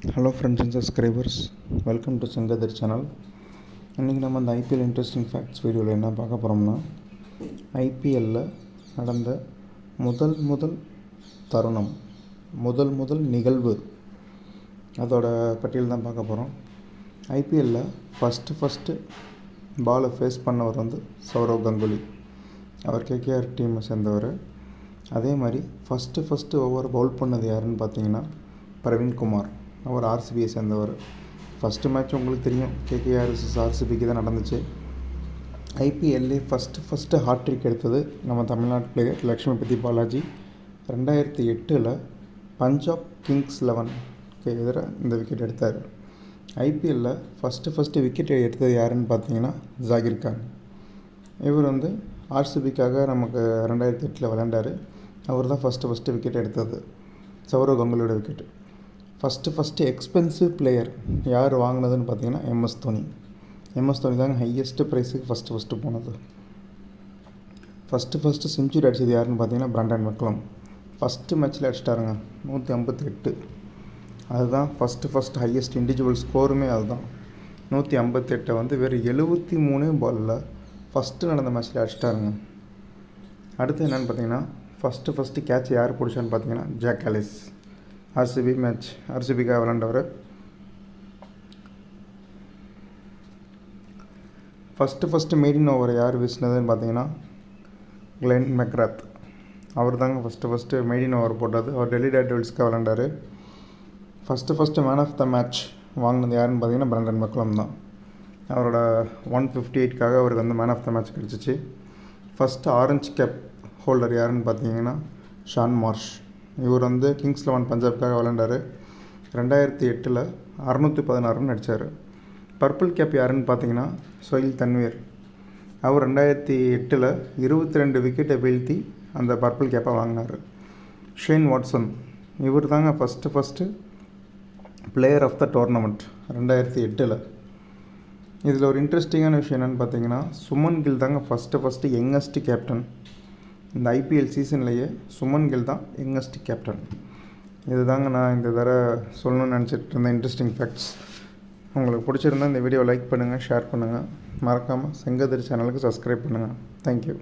Hello friends and subscribers, welcome to Sengathir channel. இன்றைக்கி நம்ம அந்த ஐபிஎல் இன்ட்ரெஸ்டிங் ஃபேக்ட்ஸ் வீடியோவில் என்ன பார்க்க போகிறோம்னா, ஐபிஎல்லில் நடந்த முதல் தருணம், முதல் நிகழ்வு, அதோட பட்டியல் தான் பார்க்க போகிறோம். ஐபிஎல்லில் ஃபஸ்ட்டு பாலை ஃபேஸ் பண்ணவர் சௌரவ் கங்குலி. அவர் கேகேஆர் டீமை சேர்ந்தவர். அதே மாதிரி ஃபஸ்ட்டு ஓவர் பவுல் பண்ணது யாருன்னு பார்த்தீங்கன்னா பிரவீன் குமார். அவர் ஆர்சிபியை சேர்ந்தவர். ஃபஸ்ட்டு மேட்ச் உங்களுக்கு தெரியும், கேகேஆர் vs ஆர்சிபிக்கு தான் நடந்துச்சு. ஐபிஎல்லே ஃபஸ்ட்டு ஹாட்ரிக் எடுத்தது நம்ம தமிழ்நாட்டு பிளேயர் லக்ஷ்மிபதி பாலாஜி. 2008 பஞ்சாப் கிங்ஸ் 11க்கு எதிராக இந்த விக்கெட் எடுத்தார். ஐபிஎல்லில் ஃபஸ்ட்டு விக்கெட் எடுத்தது யாருன்னு பார்த்தீங்கன்னா ஜாகிர் கான். இவர் ஆர்சிபிக்காக நமக்கு 2008 விளையாண்டார். அவர் தான் ஃபஸ்ட்டு விக்கெட் எடுத்தது, சௌரவ் கங்குலியோட விக்கெட். ஃபஸ்ட்டு எக்ஸ்பென்சிவ் பிளேயர் யார் வாங்கினதுன்னு பார்த்தீங்கன்னா எம்எஸ் தோனி. எம்எஸ் தோனி தாங்க ஹையஸ்ட்டு ப்ரைஸுக்கு ஃபஸ்ட்டு போனது. ஃபஸ்ட்டு செஞ்சுரி அடித்தது யாருன்னு பார்த்தீங்கன்னா பிராண்டன் மெக்லம். ஃபஸ்ட்டு மேட்ச்சில் அடிச்சிட்டாருங்க 158. அதுதான் ஃபஸ்ட்டு ஹையஸ்ட் இண்டிவிஜுவல் ஸ்கோருமே அதுதான். 158 வெறும் 73 பாலில் ஃபஸ்ட்டு நடந்த மேட்ச்சில் அடிச்சிட்டாருங்க. அடுத்து என்னென்னு பார்த்தீங்கன்னா ஃபஸ்ட்டு கேட்ச் யார் பிடிச்சான்னு பார்த்தீங்கன்னா jack Alice. ஆர்சிபிக்காக விளாண்டவர். First maiden over யார் வீசினதுன்னு பார்த்தீங்கன்னா கிளென் மெக்ராத். அவர் தாங்க ஃபஸ்ட்டு மெய்டின் ஓவர் போட்டது. அவர் டெல்லி டேர்டெவில்ஸ்க்காக விளாண்டார். First man of the match வாங்கினது யாருன்னு பார்த்தீங்கன்னா பிராண்டன் மெக்லம் தான். அவரோட 158க்காக அவருக்கு மேன் ஆஃப் த மேட்ச் கிடச்சிச்சு. ஃபஸ்ட்டு ஆரஞ்சு கேப் ஹோல்டர் யாருன்னு பார்த்தீங்கன்னா ஷான் மார்ஷ். இவர் கிங்ஸ் 11 பஞ்சாப்காக விளையாண்டார். 2008 616 ரன் அடித்தார். பர்பிள் கேப் யாருன்னு பார்த்தீங்கன்னா சொயில் தன்வீர். அவர் 2008 22 விக்கெட்டை வீழ்த்தி அந்த பர்பிள் கேப்பை வாங்கினார். ஷேன் வாட்சன், இவர் தாங்க first player of the tournament 2008. இதில் ஒரு இன்ட்ரெஸ்டிங்கான விஷயம் என்னென்னு பார்த்தீங்கன்னா சுமன் கில் தாங்க ஃபஸ்ட்டு யங்கஸ்ட் கேப்டன். இந்த ஐபிஎல் சீசன்லேயே சுமன் கில் தான் யங்கஸ்ட் கேப்டன். இது தாங்க நான் இந்த தடவை சொல்லணும்னு நினச்சிட்டு இருந்த இன்ட்ரெஸ்டிங் ஃபேக்ட்ஸ். உங்களுக்கு பிடிச்சிருந்தா இந்த வீடியோவை லைக் பண்ணுங்கள், ஷேர் பண்ணுங்கள். மறக்காமல் செங்கதிர் சேனலுக்கு சப்ஸ்கிரைப் பண்ணுங்கள். தேங்க்யூ.